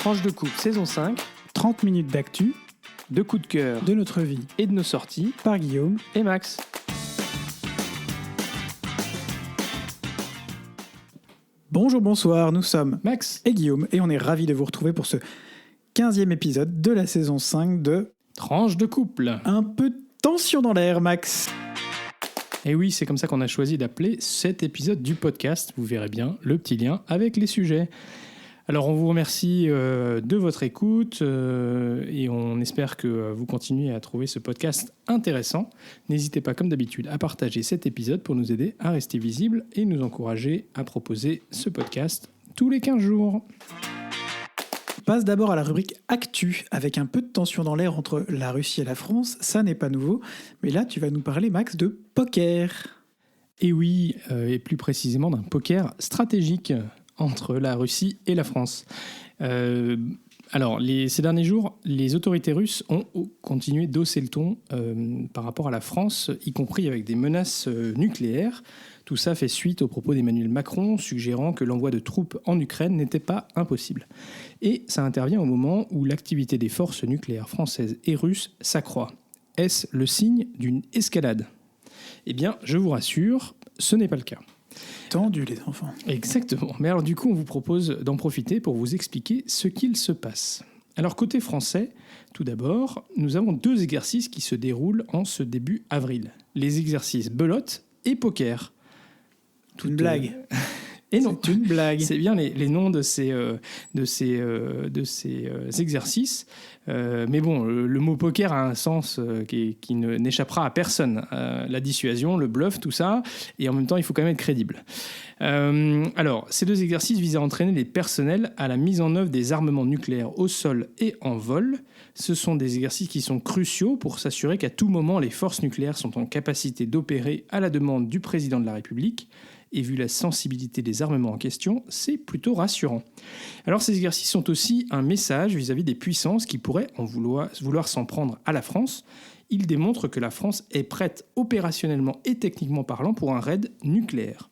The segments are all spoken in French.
Tranche de coupe, saison 5, 30 minutes d'actu, de coups de cœur de notre vie, et de nos sorties, par Guillaume et Max. Bonjour, bonsoir, nous sommes Max et Guillaume et on est ravis de vous retrouver pour ce 15e épisode de la saison 5 de Tranche de couple. Un peu de tension dans l'air, Max. Et oui, c'est comme ça qu'on a choisi d'appeler cet épisode du podcast. Vous verrez bien le petit lien avec les sujets. Alors, on vous remercie de votre écoute et on espère que vous continuez à trouver ce podcast intéressant. N'hésitez pas, comme d'habitude, à partager cet épisode pour nous aider à rester visible et nous encourager à proposer ce podcast tous les 15 jours. On passe d'abord à la rubrique Actu, avec un peu de tension dans l'air entre la Russie et la France. Ça n'est pas nouveau, mais là, tu vas nous parler, Max, de poker. Et oui, et plus précisément d'un poker stratégique entre la Russie et la France. Ces derniers jours, les autorités russes ont continué d'hausser le ton par rapport à la France, y compris avec des menaces nucléaires. Tout ça fait suite aux propos d'Emmanuel Macron, suggérant que l'envoi de troupes en Ukraine n'était pas impossible. Et ça intervient au moment où l'activité des forces nucléaires françaises et russes s'accroît. Est-ce le signe d'une escalade ? Eh bien, je vous rassure, ce n'est pas le cas. Tendu, les enfants. Exactement. Mais alors du coup, on vous propose d'en profiter pour vous expliquer ce qu'il se passe. Alors côté français, tout d'abord, nous avons deux exercices qui se déroulent en ce début avril. Les exercices belote et poker. Une blague. Et non, c'est une blague. C'est bien les noms de ces exercices. Mais bon, le mot poker a un sens qui n'échappera à personne. La dissuasion, le bluff, tout ça. Et en même temps, il faut quand même être crédible. Alors, ces deux exercices visent à entraîner les personnels à la mise en œuvre des armements nucléaires au sol et en vol. Ce sont des exercices qui sont cruciaux pour s'assurer qu'à tout moment, les forces nucléaires sont en capacité d'opérer à la demande du président de la République. Et vu la sensibilité des armements en question, c'est plutôt rassurant. Alors ces exercices sont aussi un message vis-à-vis des puissances qui pourraient vouloir s'en prendre à la France. Ils démontrent que la France est prête opérationnellement et techniquement parlant pour un raid nucléaire.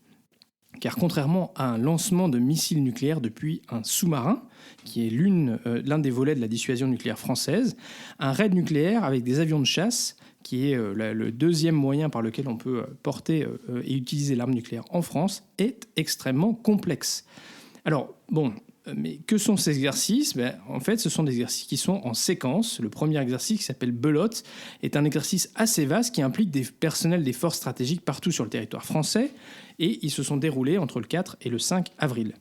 Car contrairement à un lancement de missiles nucléaires depuis un sous-marin, qui est l'un des volets de la dissuasion nucléaire française, un raid nucléaire avec des avions de chasse, qui est le deuxième moyen par lequel on peut porter et utiliser l'arme nucléaire en France, est extrêmement complexe. Alors, mais que sont ces exercices ? En fait, ce sont des exercices qui sont en séquence. Le premier exercice, qui s'appelle belote, est un exercice assez vaste qui implique des personnels des forces stratégiques partout sur le territoire français, et ils se sont déroulés entre le 4 et le 5 avril.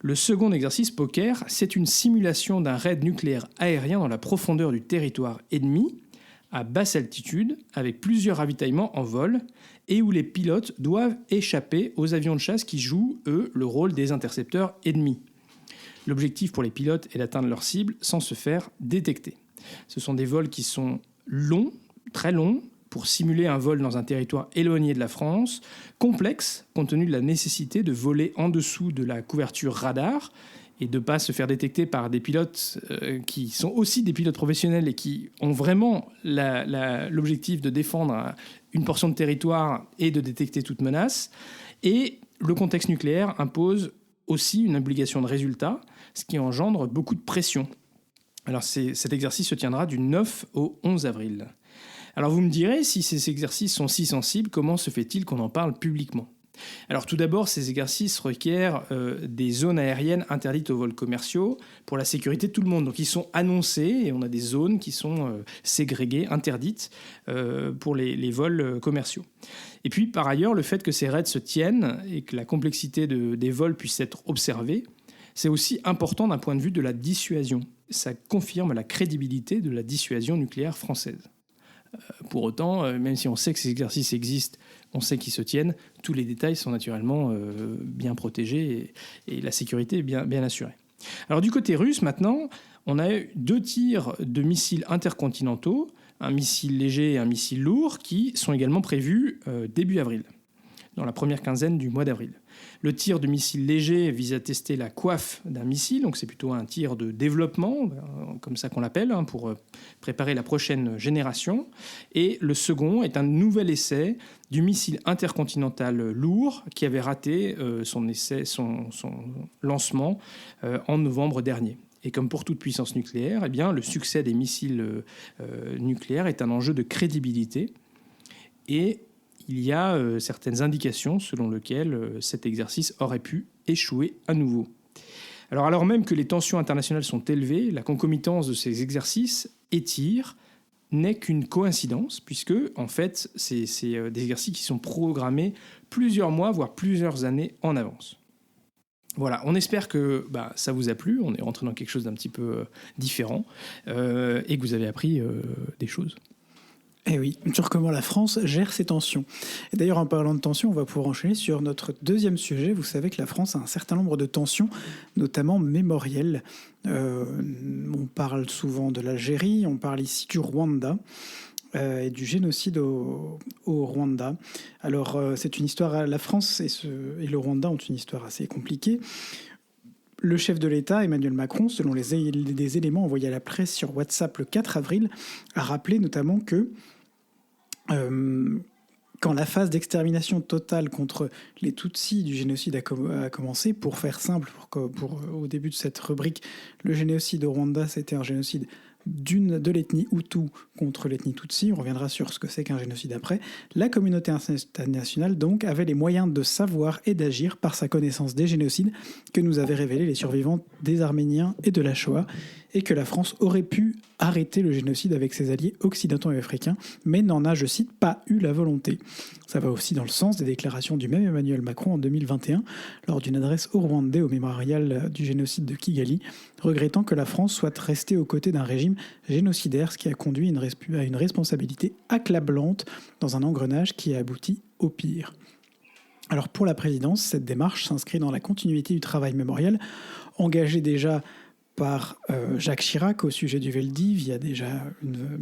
Le second exercice, poker, c'est une simulation d'un raid nucléaire aérien dans la profondeur du territoire ennemi, à basse altitude, avec plusieurs ravitaillements en vol, et où les pilotes doivent échapper aux avions de chasse qui jouent, eux, le rôle des intercepteurs ennemis. L'objectif pour les pilotes est d'atteindre leur cible sans se faire détecter. Ce sont des vols qui sont longs, très longs, pour simuler un vol dans un territoire éloigné de la France, complexes, compte tenu de la nécessité de voler en dessous de la couverture radar, et de ne pas se faire détecter par des pilotes qui sont aussi des pilotes professionnels et qui ont vraiment l'objectif de défendre une portion de territoire et de détecter toute menace. Et le contexte nucléaire impose aussi une obligation de résultat, ce qui engendre beaucoup de pression. Alors cet exercice se tiendra du 9 au 11 avril. Alors vous me direz, si ces exercices sont si sensibles, comment se fait-il qu'on en parle publiquement ? Alors tout d'abord, ces exercices requièrent des zones aériennes interdites aux vols commerciaux pour la sécurité de tout le monde. Donc ils sont annoncés et on a des zones qui sont ségrégées, interdites pour les vols commerciaux. Et puis par ailleurs, le fait que ces raids se tiennent et que la complexité des vols puisse être observée, c'est aussi important d'un point de vue de la dissuasion. Ça confirme la crédibilité de la dissuasion nucléaire française. Pour autant, même si on sait que ces exercices existent, on sait qu'ils se tiennent, tous les détails sont naturellement bien protégés et la sécurité est bien assurée. Alors du côté russe, maintenant, on a eu 2 tirs de missiles intercontinentaux, un missile léger et un missile lourd, qui sont également prévus début avril, dans la première quinzaine du mois d'avril. Le tir de missile léger vise à tester la coiffe d'un missile, donc c'est plutôt un tir de développement, comme ça qu'on l'appelle, pour préparer la prochaine génération. Et le second est un nouvel essai du missile intercontinental lourd qui avait raté son lancement en novembre dernier. Et comme pour toute puissance nucléaire, eh bien, le succès des missiles nucléaires est un enjeu de crédibilité. Et il y a certaines indications selon lesquelles cet exercice aurait pu échouer à nouveau. Alors même que les tensions internationales sont élevées, la concomitance de ces exercices et tirs n'est qu'une coïncidence, puisque, en fait, c'est des exercices qui sont programmés plusieurs mois, voire plusieurs années en avance. Voilà, on espère que ça vous a plu, on est rentré dans quelque chose d'un petit peu différent, et que vous avez appris des choses. Eh oui, sur comment la France gère ses tensions. Et d'ailleurs, en parlant de tensions, on va pouvoir enchaîner sur notre deuxième sujet. Vous savez que la France a un certain nombre de tensions, notamment mémorielles. On parle souvent de l'Algérie, on parle ici du Rwanda et du génocide au Rwanda. Alors, c'est une histoire. La France et le Rwanda ont une histoire assez compliquée. Le chef de l'État, Emmanuel Macron, selon des éléments envoyés à la presse sur WhatsApp le 4 avril, a rappelé notamment que quand la phase d'extermination totale contre les Tutsis du génocide a commencé, pour faire simple, au début de cette rubrique, le génocide au Rwanda, c'était un génocide de l'ethnie Hutu contre l'ethnie Tutsi, on reviendra sur ce que c'est qu'un génocide après, la communauté internationale donc avait les moyens de savoir et d'agir par sa connaissance des génocides que nous avaient révélés les survivants des Arméniens et de la Shoah, et que la France aurait pu arrêter le génocide avec ses alliés occidentaux et africains, mais n'en a, je cite, pas eu la volonté. Ça va aussi dans le sens des déclarations du même Emmanuel Macron en 2021, lors d'une adresse au Rwandais au mémorial du génocide de Kigali, regrettant que la France soit restée aux côtés d'un régime génocidaire, ce qui a conduit à une responsabilité accablante dans un engrenage qui a abouti au pire. Alors pour la présidence, cette démarche s'inscrit dans la continuité du travail mémorial, engagé déjà par Jacques Chirac au sujet du Veldiv il y a déjà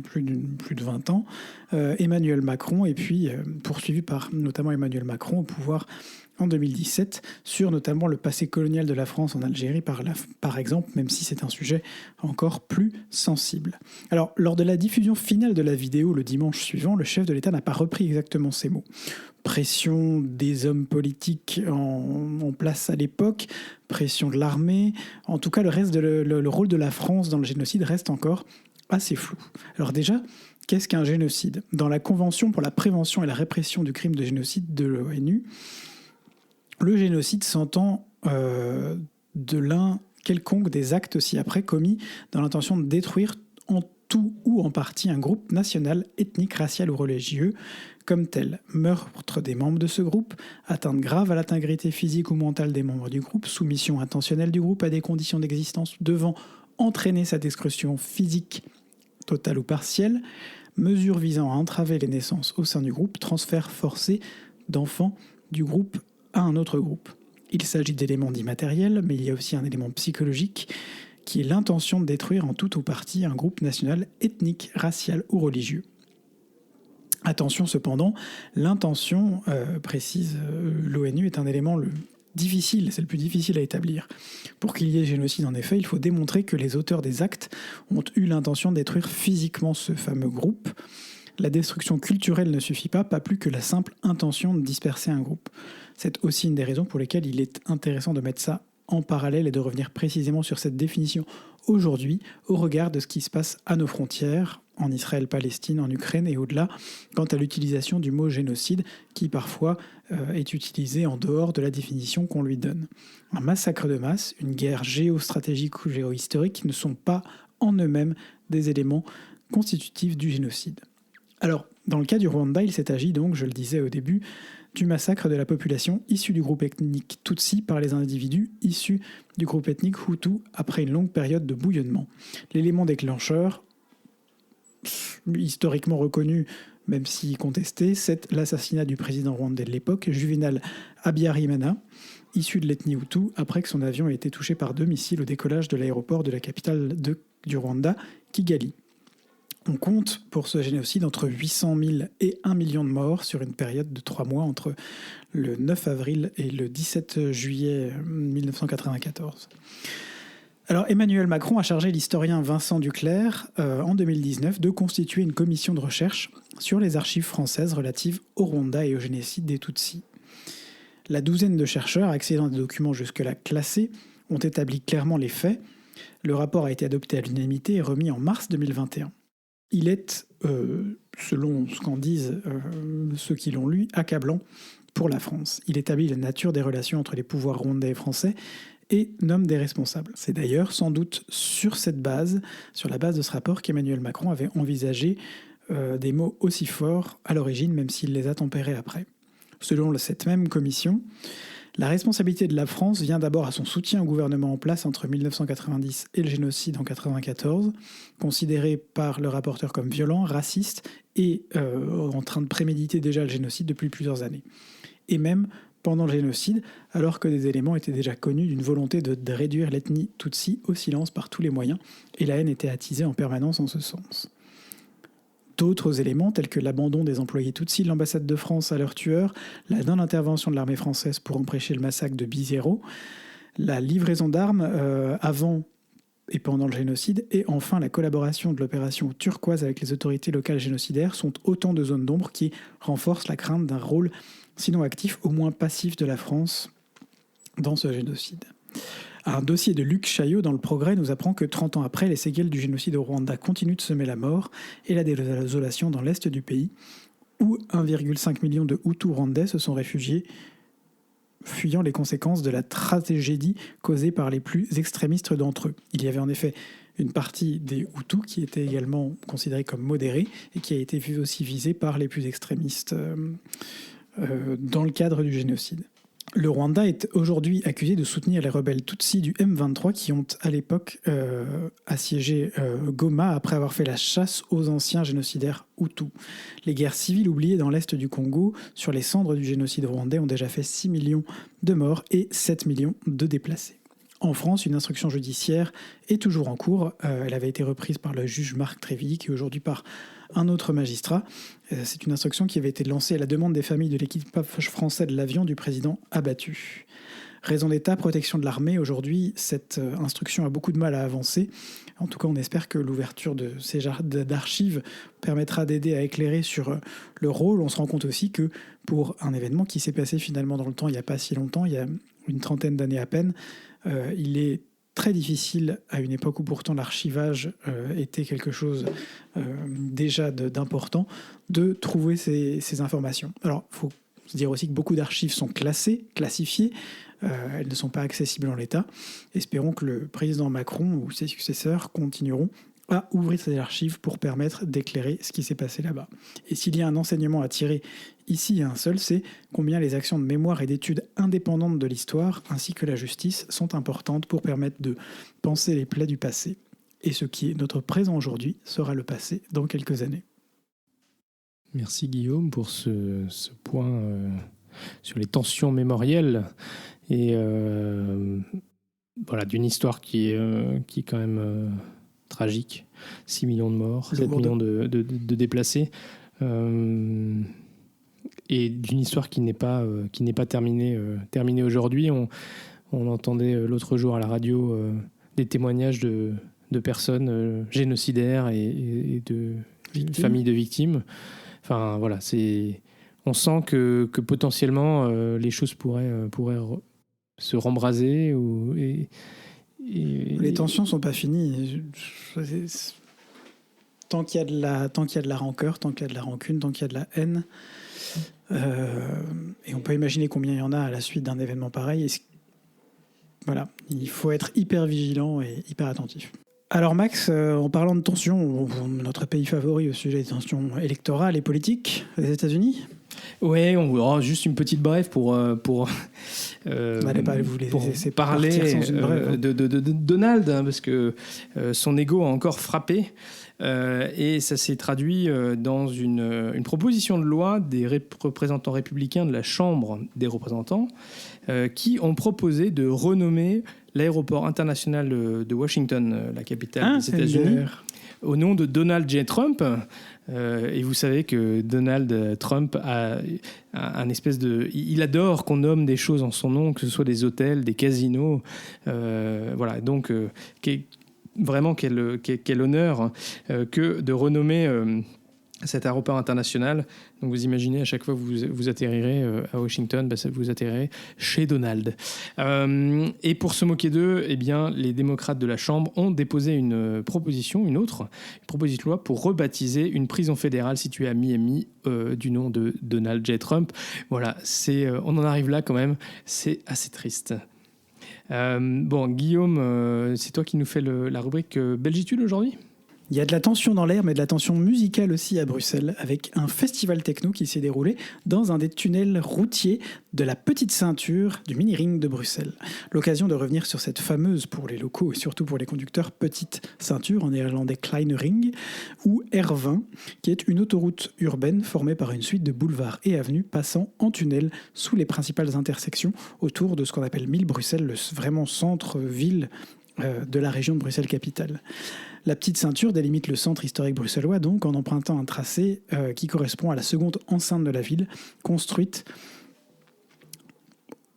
plus de 20 ans, Emmanuel Macron, et puis poursuivi par notamment Emmanuel Macron au pouvoir en 2017, sur notamment le passé colonial de la France en Algérie, par exemple, même si c'est un sujet encore plus sensible. Alors, lors de la diffusion finale de la vidéo le dimanche suivant, le chef de l'État n'a pas repris exactement ces mots. Pression des hommes politiques en place à l'époque, pression de l'armée, en tout cas le rôle de la France dans le génocide reste encore assez flou. Alors déjà, qu'est-ce qu'un génocide ? Dans la Convention pour la prévention et la répression du crime de génocide de l'ONU, le génocide s'entend de l'un quelconque des actes ci-après commis dans l'intention de détruire en tout ou en partie un groupe national, ethnique, racial ou religieux comme tel. Meurtre des membres de ce groupe, atteinte grave à l'intégrité physique ou mentale des membres du groupe, soumission intentionnelle du groupe à des conditions d'existence devant entraîner sa destruction physique totale ou partielle, mesures visant à entraver les naissances au sein du groupe, transfert forcé d'enfants du groupe à un autre groupe. Il s'agit d'éléments dits matériels, mais il y a aussi un élément psychologique qui est l'intention de détruire en tout ou partie un groupe national, ethnique, racial ou religieux. Attention cependant, l'intention, précise l'ONU, est un élément difficile, c'est le plus difficile à établir. Pour qu'il y ait génocide en effet, il faut démontrer que les auteurs des actes ont eu l'intention de détruire physiquement ce fameux groupe. La destruction culturelle ne suffit pas plus que la simple intention de disperser un groupe. C'est aussi une des raisons pour lesquelles il est intéressant de mettre ça en parallèle et de revenir précisément sur cette définition aujourd'hui au regard de ce qui se passe à nos frontières, en Israël, Palestine, en Ukraine et au-delà, quant à l'utilisation du mot génocide qui parfois est utilisé en dehors de la définition qu'on lui donne. Un massacre de masse, une guerre géostratégique ou géohistorique ne sont pas en eux-mêmes des éléments constitutifs du génocide. Alors, dans le cas du Rwanda, il s'est agi donc, je le disais au début, du massacre de la population issue du groupe ethnique Tutsi par les individus issus du groupe ethnique Hutu après une longue période de bouillonnement. L'élément déclencheur, historiquement reconnu, même si contesté, c'est l'assassinat du président rwandais de l'époque, Juvenal Habyarimana, issu de l'ethnie Hutu, après que son avion ait été touché par 2 missiles au décollage de l'aéroport de la capitale du Rwanda, Kigali. On compte pour ce génocide entre 800 000 et 1 million de morts sur une période de 3 mois entre le 9 avril et le 17 juillet 1994. Alors Emmanuel Macron a chargé l'historien Vincent Duclerc en 2019 de constituer une commission de recherche sur les archives françaises relatives au Rwanda et au génocide des Tutsis. La douzaine de chercheurs, accédant à des documents jusque-là classés, ont établi clairement les faits. Le rapport a été adopté à l'unanimité et remis en mars 2021. Il est, selon ce qu'en disent ceux qui l'ont lu, accablant pour la France. Il établit la nature des relations entre les pouvoirs rwandais et français et nomme des responsables. C'est d'ailleurs sans doute sur la base de ce rapport qu'Emmanuel Macron avait envisagé des mots aussi forts à l'origine, même s'il les a tempérés après. Selon cette même commission, la responsabilité de la France vient d'abord à son soutien au gouvernement en place entre 1990 et le génocide en 1994, considéré par le rapporteur comme violent, raciste et en train de préméditer déjà le génocide depuis plusieurs années. Et même pendant le génocide, alors que des éléments étaient déjà connus d'une volonté de réduire l'ethnie Tutsi au silence par tous les moyens, et la haine était attisée en permanence en ce sens. D'autres éléments, tels que l'abandon des employés Tutsi de l'ambassade de France à leurs tueurs, la non-intervention de l'armée française pour empêcher le massacre de Bizerro, la livraison d'armes avant et pendant le génocide, et enfin la collaboration de l'opération turquoise avec les autorités locales génocidaires sont autant de zones d'ombre qui renforcent la crainte d'un rôle, sinon actif, au moins passif de la France dans ce génocide. Un dossier de Luc Chaillot dans Le Progrès nous apprend que 30 ans après, les séquelles du génocide au Rwanda continuent de semer la mort et la désolation dans l'est du pays, où 1,5 million de Hutus rwandais se sont réfugiés, fuyant les conséquences de la tragédie causée par les plus extrémistes d'entre eux. Il y avait en effet une partie des Hutus qui était également considérée comme modérée et qui a été aussi visée par les plus extrémistes dans le cadre du génocide. Le Rwanda est aujourd'hui accusé de soutenir les rebelles Tutsis du M23 qui ont à l'époque assiégé Goma après avoir fait la chasse aux anciens génocidaires Hutus. Les guerres civiles oubliées dans l'est du Congo sur les cendres du génocide rwandais ont déjà fait 6 millions de morts et 7 millions de déplacés. En France, une instruction judiciaire est toujours en cours. Elle avait été reprise par le juge Marc Trévidy, qui est aujourd'hui par un autre magistrat. C'est une instruction qui avait été lancée à la demande des familles de l'équipage français de l'avion du président abattu. Raison d'État, protection de l'armée. Aujourd'hui, cette instruction a beaucoup de mal à avancer. En tout cas, on espère que l'ouverture de ces d'archives permettra d'aider à éclairer sur le rôle. On se rend compte aussi que pour un événement qui s'est passé finalement dans le temps, il n'y a pas si longtemps, il y a une trentaine d'années à peine, il est très difficile, à une époque où pourtant l'archivage était quelque chose déjà d'important, de trouver ces informations. Alors, il faut se dire aussi que beaucoup d'archives sont classifiées, elles ne sont pas accessibles en l'état. Espérons que le président Macron ou ses successeurs continueront à ouvrir ces archives pour permettre d'éclairer ce qui s'est passé là-bas. Et s'il y a un enseignement à tirer ici, un seul, c'est combien les actions de mémoire et d'études indépendantes de l'histoire, ainsi que la justice, sont importantes pour permettre de penser les plaies du passé. Et ce qui est notre présent aujourd'hui sera le passé dans quelques années. Merci Guillaume pour ce point sur les tensions mémorielles et voilà, d'une histoire qui est quand même tragique. 6 millions de morts, 7 millions de déplacés. Et d'une histoire qui n'est pas terminée aujourd'hui. On entendait l'autre jour à la radio des témoignages de personnes génocidaires et de familles de victimes. Enfin voilà, on sent que potentiellement les choses pourraient se rembraser les tensions sont pas finies. Tant qu'il y a de la rancœur, tant qu'il y a de la rancune, tant qu'il y a de la haine, et on peut imaginer combien il y en a à la suite d'un événement pareil. Voilà, il faut être hyper vigilant et hyper attentif. Alors Max, en parlant de tensions, notre pays favori au sujet des tensions électorales et politiques, les États-Unis. Ouais, on aura juste une petite brève pour parler de Donald, hein, parce que son ego a encore frappé. Et ça s'est traduit dans une proposition de loi des représentants républicains de la Chambre des représentants qui ont proposé de renommer l'aéroport international de Washington, la capitale des États-Unis, au nom de Donald J. Trump. Et vous savez que Donald Trump a un espèce de... Il adore qu'on nomme des choses en son nom, que ce soit des hôtels, des casinos. Voilà, donc... Vraiment quel honneur que de renommer cet aéroport international. Donc vous imaginez, à chaque fois que vous atterrirez à Washington, vous atterrirez chez Donald. Et pour se moquer d'eux, eh bien, les démocrates de la Chambre ont déposé une proposition de loi pour rebaptiser une prison fédérale située à Miami du nom de Donald J. Trump. Voilà, on en arrive là quand même, c'est assez triste. Bon, Guillaume, c'est toi qui nous fais la rubrique Belgitude aujourd'hui ? Il y a de la tension dans l'air, mais de la tension musicale aussi à Bruxelles, avec un festival techno qui s'est déroulé dans un des tunnels routiers de la Petite Ceinture du mini-ring de Bruxelles. L'occasion de revenir sur cette fameuse, pour les locaux et surtout pour les conducteurs, Petite Ceinture, en néerlandais Kleine Ring, ou R20, qui est une autoroute urbaine formée par une suite de boulevards et avenues passant en tunnel sous les principales intersections autour de ce qu'on appelle Mille-Bruxelles, le vraiment centre-ville de la région de Bruxelles-Capitale. La Petite Ceinture délimite le centre historique bruxellois donc en empruntant un tracé qui correspond à la seconde enceinte de la ville, construite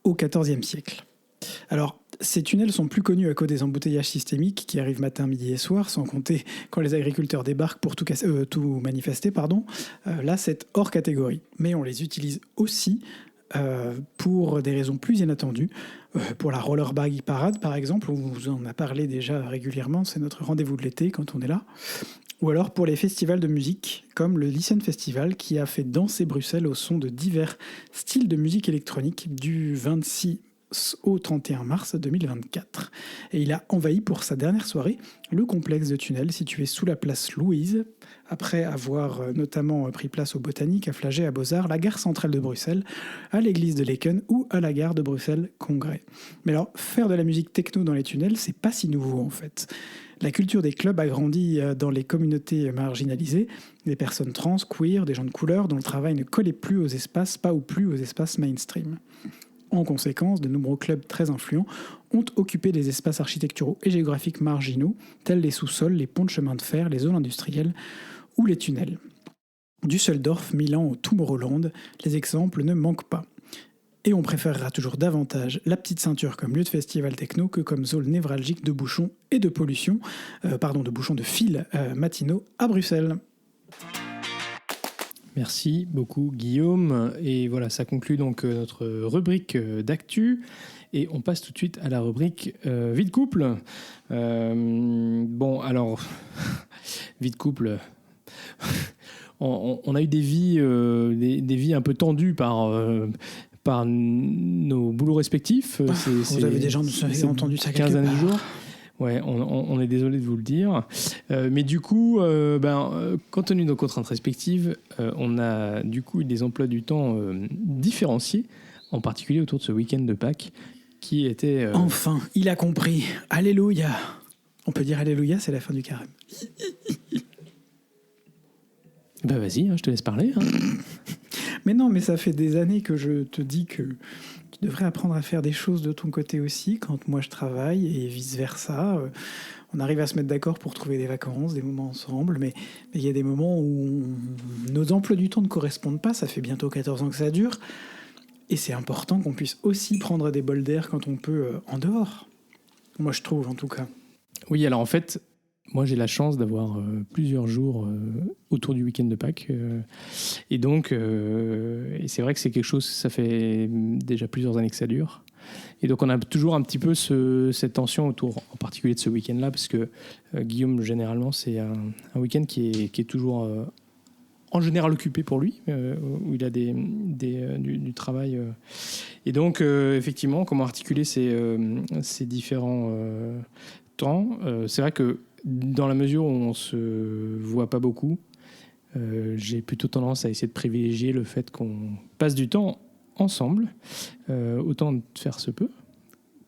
au XIVe siècle. Alors, ces tunnels sont plus connus à cause des embouteillages systémiques qui arrivent matin, midi et soir, sans compter quand les agriculteurs débarquent pour tout manifester. Là, c'est hors catégorie. Mais on les utilise aussi pour des raisons plus inattendues. Pour la Rollerbike Parade, par exemple, on vous en a parlé déjà régulièrement, c'est notre rendez-vous de l'été quand on est là. Ou alors pour les festivals de musique, comme le Listen Festival, qui a fait danser Bruxelles au son de divers styles de musique électronique du 26 au 31 mars 2024. Et il a envahi pour sa dernière soirée le complexe de tunnels situé sous la place Louise, après avoir notamment pris place au Botanique, à Flagey, à Beaux-Arts, la gare centrale de Bruxelles, à l'église de Laeken ou à la gare de Bruxelles-Congrès. Mais alors, faire de la musique techno dans les tunnels, c'est pas si nouveau en fait. La culture des clubs a grandi dans les communautés marginalisées, des personnes trans, queer, des gens de couleur dont le travail ne collait plus aux espaces mainstream. En conséquence, de nombreux clubs très influents ont occupé des espaces architecturaux et géographiques marginaux, tels les sous-sols, les ponts de chemin de fer, les zones industrielles ou les tunnels. Düsseldorf, Milan ou Tomorrowland, les exemples ne manquent pas. Et on préférera toujours davantage la Petite Ceinture comme lieu de festival techno que comme zone névralgique de bouchons et de pollution, de bouchons de fils matinaux à Bruxelles. Merci beaucoup Guillaume. Et voilà, ça conclut donc notre rubrique d'actu. Et on passe tout de suite à la rubrique vie de couple. Bon, alors, vie de couple... on a eu des vies un peu tendues par nos boulots respectifs. Vous avez déjà entendu ça quelque 15 années part. de jour. Ouais, on est désolé de vous le dire. Mais du coup, compte tenu de nos contraintes respectives, on a du coup eu des emplois du temps différenciés, en particulier autour de ce week-end de Pâques, qui était... Enfin, il a compris. Alléluia. On peut dire Alléluia, c'est la fin du carême. Bah vas-y, je te laisse parler. Mais non, mais ça fait des années que je te dis que tu devrais apprendre à faire des choses de ton côté aussi, quand moi je travaille, et vice-versa. On arrive à se mettre d'accord pour trouver des vacances, des moments ensemble, mais il y a des moments où nos emplois du temps ne correspondent pas. Ça fait bientôt 14 ans que ça dure. Et c'est important qu'on puisse aussi prendre des bols d'air quand on peut en dehors. Moi, je trouve, en tout cas. Oui, alors en fait... Moi, j'ai la chance d'avoir plusieurs jours autour du week-end de Pâques. Et donc, et c'est vrai que c'est quelque chose, ça fait déjà plusieurs années que ça dure. Et donc, on a toujours un petit peu cette tension autour, en particulier de ce week-end-là, parce que Guillaume, généralement, c'est un week-end qui est toujours en général occupé pour lui, où il a du travail. Et donc, effectivement, comment articuler ces différents temps. C'est vrai que dans la mesure où on se voit pas beaucoup, j'ai plutôt tendance à essayer de privilégier le fait qu'on passe du temps ensemble, autant de faire se peut,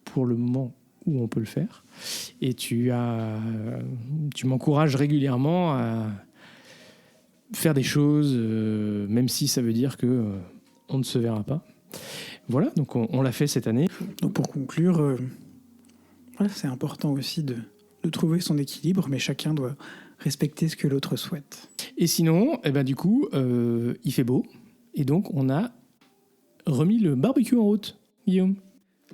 pour le moment où on peut le faire. Et tu m'encourages régulièrement à faire des choses, même si ça veut dire que on ne se verra pas. Voilà, donc on l'a fait cette année. Donc pour conclure, c'est important aussi de trouver son équilibre, mais chacun doit respecter ce que l'autre souhaite. Et sinon, du coup, il fait beau, et donc on a remis le barbecue en route, Guillaume.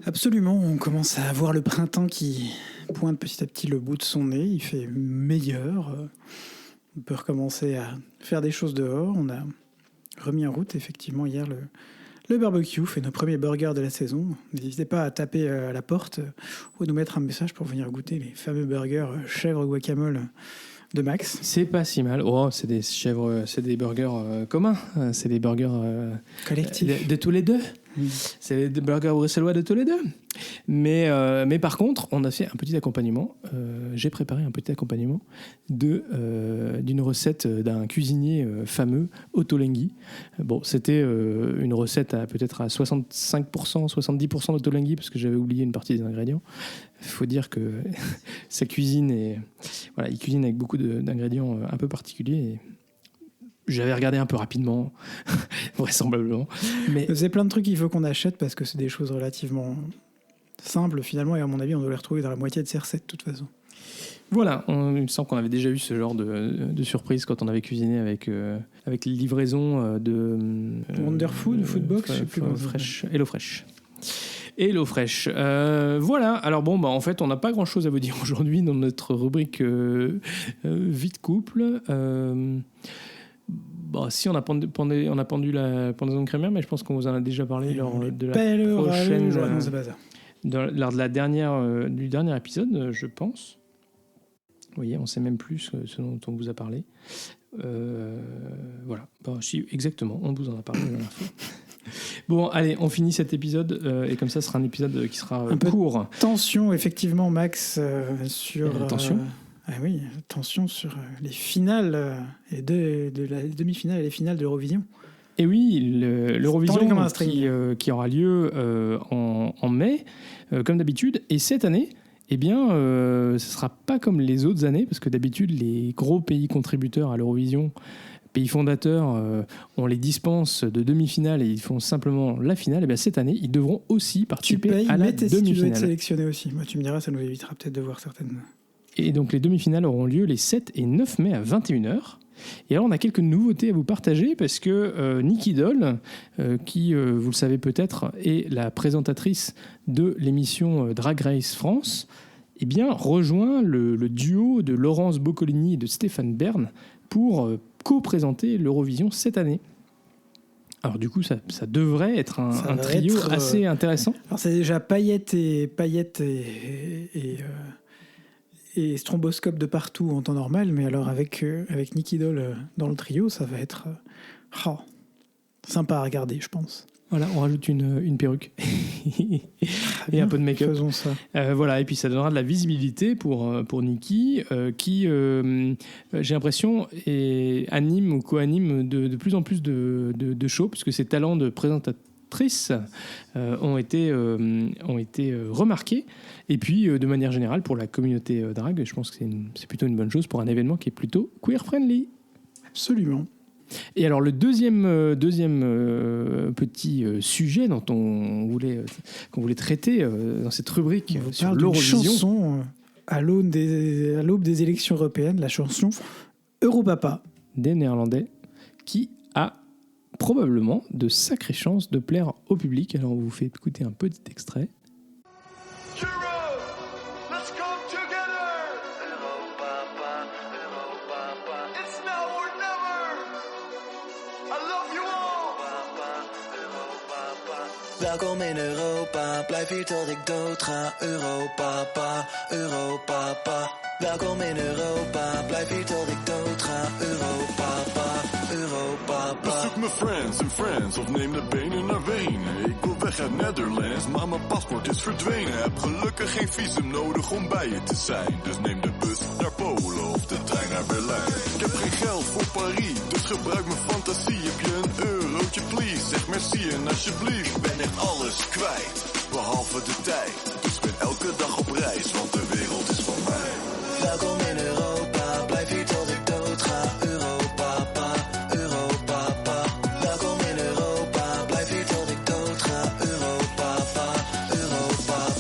Absolument, on commence à voir le printemps qui pointe petit à petit le bout de son nez, il fait meilleur. On peut recommencer à faire des choses dehors. On a remis en route effectivement hier le barbecue, fait nos premiers burgers de la saison. N'hésitez pas à taper à la porte ou nous mettre un message pour venir goûter les fameux burgers chèvre guacamole de Max. C'est pas si mal. Oh, c'est des chèvres, c'est des burgers communs. C'est des burgers Collectifs. de tous les deux. C'est des burgers bruxellois de tous les deux. Mais par contre, on a fait un petit accompagnement. J'ai préparé un petit accompagnement d'une recette d'un cuisinier fameux, Otto Lengi. Bon, c'était une recette peut-être à 65%, 70% d'Otto Lengi, parce que j'avais oublié une partie des ingrédients. Il faut dire que sa cuisine il cuisine avec beaucoup d'ingrédients un peu particuliers. Et j'avais regardé un peu rapidement, vraisemblablement. Mais c'est plein de trucs qu'il faut qu'on achète parce que c'est des choses relativement simples finalement, et à mon avis, on doit les retrouver dans la moitié de ces recettes de toute façon. Voilà, il me semble qu'on avait déjà eu ce genre de surprise quand on avait cuisiné avec les livraisons de Wonderfood, Foodbox, je sais plus comment ça s'appelle. HelloFresh. Voilà, alors bon, en fait, on n'a pas grand-chose à vous dire aujourd'hui dans notre rubrique vie de couple. Si on a pendu la pendaison crémière, mais je pense qu'on vous en a déjà parlé lors de la prochaine... Non, c'est pas ça. Lors de du dernier épisode, je pense. Vous voyez, on ne sait même plus ce dont on vous a parlé. Voilà. Si, exactement, on vous en a parlé la dernière fois. Bon, allez, on finit cet épisode et comme ça, ce sera un épisode qui sera court. Tension, effectivement, Max, sur... Tension oui, tension sur les finales, de la demi-finale et les finales de l'Eurovision. Et oui, l'Eurovision qui aura lieu en mai, comme d'habitude. Et cette année, ce ne sera pas comme les autres années, parce que d'habitude, les gros pays contributeurs à l'Eurovision, pays fondateurs, on les dispense de demi-finale et ils font simplement la finale. Et bien cette année, ils devront aussi participer à la demi-finale. Tu dois être sélectionné aussi. Moi, tu me diras, ça nous évitera peut-être de voir certaines... Et donc les demi-finales auront lieu les 7 et 9 mai à 21h. Et alors on a quelques nouveautés à vous partager parce que Nicky Doll, qui vous le savez peut-être est la présentatrice de l'émission Drag Race France, rejoint le duo de Laurence Boccolini et de Stéphane Bern pour co-présenter l'Eurovision cette année. Alors du coup, ça devrait être un trio assez intéressant. Alors c'est déjà Payette et stromboscope de partout en temps normal, mais alors avec Nicky Doll dans le trio, ça va être sympa à regarder, je pense. Voilà, on rajoute une perruque et un peu de make-up. Faisons ça. Voilà, et puis ça donnera de la visibilité pour Nicky, qui, j'ai l'impression, anime ou co-anime de plus en plus de shows, puisque ses talents de présentatrice ont été remarqués. Et puis, de manière générale, pour la communauté drag, je pense que c'est plutôt une bonne chose pour un événement qui est plutôt queer-friendly. Absolument. Et alors le deuxième petit sujet qu'on voulait traiter dans cette rubrique sur l'Eurovision, chanson à l'aube des élections européennes, la chanson Europapa des Néerlandais, qui a probablement de sacrées chances de plaire au public. Alors on vous fait écouter un petit extrait. Welkom in Europa, blijf hier tot ik dood ga. Europapa, Europapa. Welkom in Europa, blijf hier tot ik dood ga. Europapa, Europapa. Bezoek mijn friends of neem de benen naar Wenen. Ik wil weg uit Netherlands, maar mijn paspoort is verdwenen. Heb gelukkig geen visum nodig om bij je te zijn. Dus neem de bus naar Polen of de trein naar Berlijn. Ik heb geen geld voor Paris, dus gebruik mijn fantasie. Heb je een eurotje please, zeg merci en alsjeblieft. Ik ben echt alles kwijt, behalve de tijd. Dus ik ben elke dag op reis, want de wereld is van mij. Welkom in Europa, blijf hier tot ik dood ga. Europapa, Europapa. Welkom in Europa, blijf hier tot ik dood ga. Europapa, Europapa.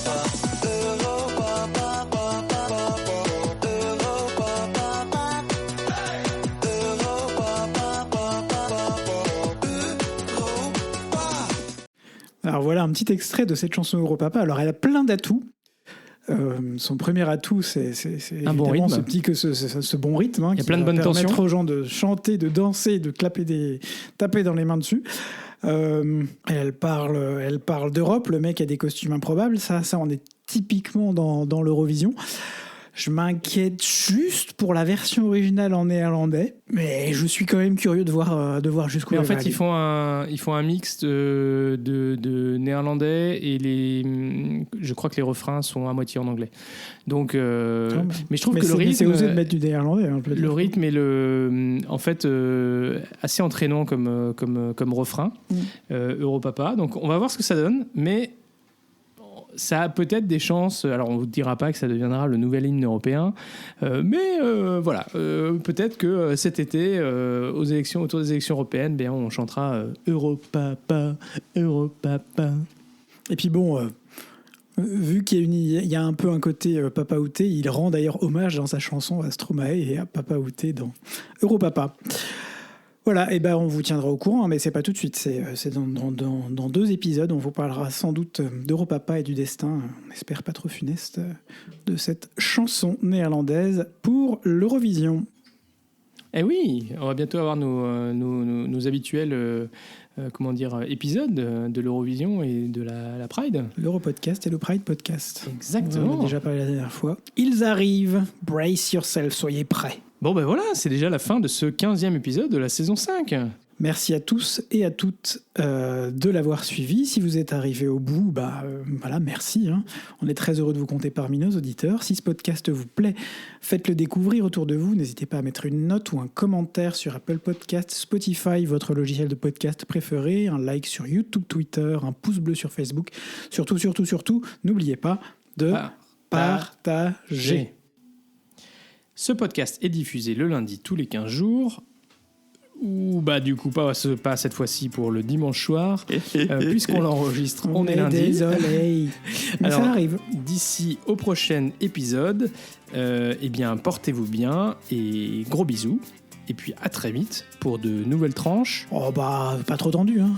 Alors voilà un petit extrait de cette chanson Europapa. Alors elle a plein d'atouts. Son premier atout, c'est un bon rythme. ce bon rythme. Il y a plein de bonnes tensions. Qui va permettre aux gens de chanter, de danser, de taper dans les mains dessus. Elle parle d'Europe. Le mec a des costumes improbables. Ça, on est typiquement dans l'Eurovision. Je m'inquiète juste pour la version originale en néerlandais, mais je suis quand même curieux de voir jusqu'où. Mais en fait, ils font un mix de néerlandais et je crois que les refrains sont à moitié en anglais. Donc, mais je trouve que le rythme, c'est osé de mettre du néerlandais. Hein, le rythme est en fait assez entraînant comme refrain. Europapa. Donc, on va voir ce que ça donne, mais ça a peut-être des chances. Alors, on ne vous dira pas que ça deviendra le nouvel hymne européen, mais voilà. Peut-être que cet été, autour des élections européennes, on chantera Europapa, Europapa. Et puis bon, vu qu'il y a un peu un côté Papa Outé, il rend d'ailleurs hommage dans sa chanson à Stromae et à Papa Outé dans Europapa. Voilà, et on vous tiendra au courant, mais c'est pas tout de suite, c'est dans 2 épisodes, on vous parlera sans doute d'Europapa et du destin, on espère pas trop funeste, de cette chanson néerlandaise pour l'Eurovision. Eh oui, on va bientôt avoir nos habituels épisodes de l'Eurovision et de la Pride. L'Europodcast et le Pride Podcast. Exactement. On en a déjà parlé la dernière fois. Ils arrivent, brace yourself, soyez prêts. Bon voilà, c'est déjà la fin de ce 15e épisode de la saison 5. Merci à tous et à toutes de l'avoir suivi. Si vous êtes arrivés au bout, voilà, merci. Hein. On est très heureux de vous compter parmi nos auditeurs. Si ce podcast vous plaît, faites-le découvrir autour de vous. N'hésitez pas à mettre une note ou un commentaire sur Apple Podcasts, Spotify, votre logiciel de podcast préféré, un like sur YouTube, Twitter, un pouce bleu sur Facebook. Surtout, n'oubliez pas de partager. Ce podcast est diffusé le lundi tous les 15 jours, ou du coup pas cette fois-ci pour le dimanche soir, puisqu'on l'enregistre, on est lundi. Désolé, mais alors, ça arrive. D'ici au prochain épisode, portez-vous bien et gros bisous. Et puis à très vite pour de nouvelles tranches. Oh pas trop tendu, hein.